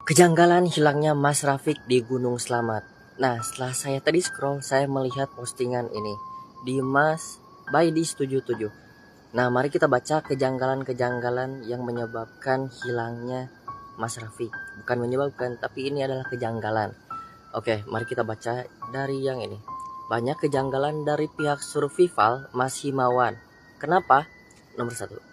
Kejanggalan hilangnya Mas Rafiq di Gunung Slamet. Nah, setelah saya tadi scroll, saya melihat postingan ini. Dimas by di77. Nah, mari kita baca kejanggalan-kejanggalan yang menyebabkan hilangnya Mas Rafiq. Bukan menyebabkan, tapi ini adalah kejanggalan. Oke, mari kita baca dari yang ini. Banyak kejanggalan dari pihak survival Mas Himawan. Kenapa? Nomor 1.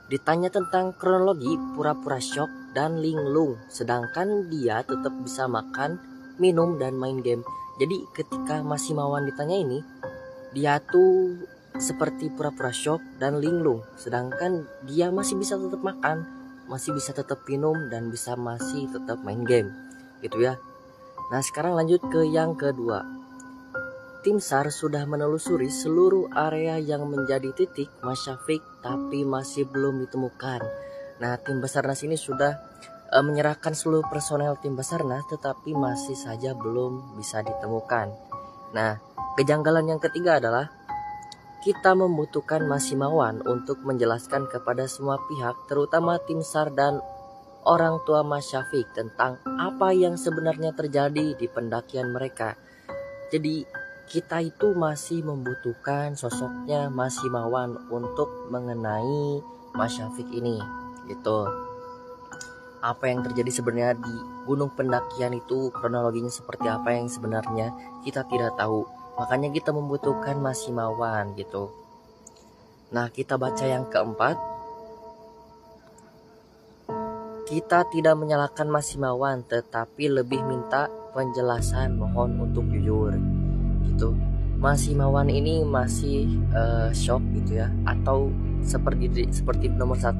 Ditanya tentang kronologi pura-pura shock dan linglung, sedangkan dia tetap bisa makan, minum, dan main game. Jadi ketika Mas Himawan ditanya ini, dia tuh seperti pura-pura shock dan linglung, sedangkan dia masih bisa tetap makan, masih bisa tetap minum, dan masih tetap main game gitu ya. Nah, sekarang lanjut ke yang kedua. Tim SAR sudah menelusuri seluruh area yang menjadi titik Mas Syafiq tapi masih belum ditemukan. Nah, tim Basarnas ini sudah menyerahkan seluruh personel tim Basarnas tetapi masih saja belum bisa ditemukan. Nah, kejanggalan yang ketiga adalah kita membutuhkan Mas Himawan untuk menjelaskan kepada semua pihak terutama tim SAR dan orang tua Mas Syafiq tentang apa yang sebenarnya terjadi di pendakian mereka. Jadi kita itu masih membutuhkan sosoknya Mas Himawan untuk mengenai Mas Syafiq ini gitu. Apa yang terjadi sebenarnya di gunung pendakian itu, kronologinya seperti apa yang sebenarnya kita tidak tahu. Makanya kita membutuhkan Mas Himawan gitu. Nah, kita baca yang keempat. Kita tidak menyalahkan Mas Himawan tetapi lebih minta penjelasan, mohon untuk jujur gitu. Mas Himawan ini masih shock gitu ya, atau seperti nomor 1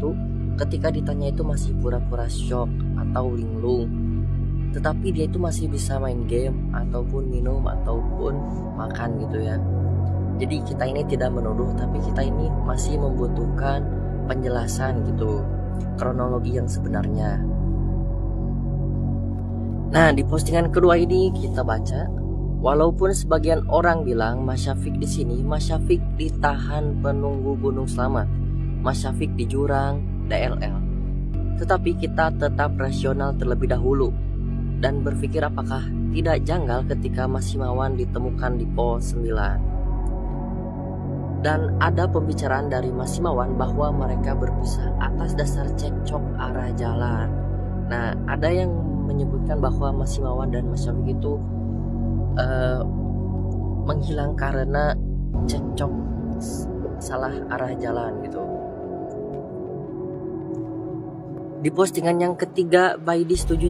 ketika ditanya itu masih pura-pura shock atau linglung, tetapi dia itu masih bisa main game ataupun minum ataupun makan gitu ya. Jadi kita ini tidak menuduh, tapi kita ini masih membutuhkan penjelasan gitu, kronologi yang sebenarnya. Nah, di postingan kedua ini kita baca, walaupun sebagian orang bilang Mas Syafiq di sini, Mas Syafiq ditahan penunggu Gunung Slamet, Mas Syafiq di jurang DLL. Tetapi kita tetap rasional terlebih dahulu dan berpikir apakah tidak janggal ketika Mas Himawan ditemukan di pos 9. Dan ada pembicaraan dari Mas Himawan bahwa mereka berpisah atas dasar cekcok arah jalan. Nah, ada yang menyebutkan bahwa Mas Himawan dan Mas Syafiq itu menghilang karena cekcok salah arah jalan gitu. Di postingan yang ketiga by di setuju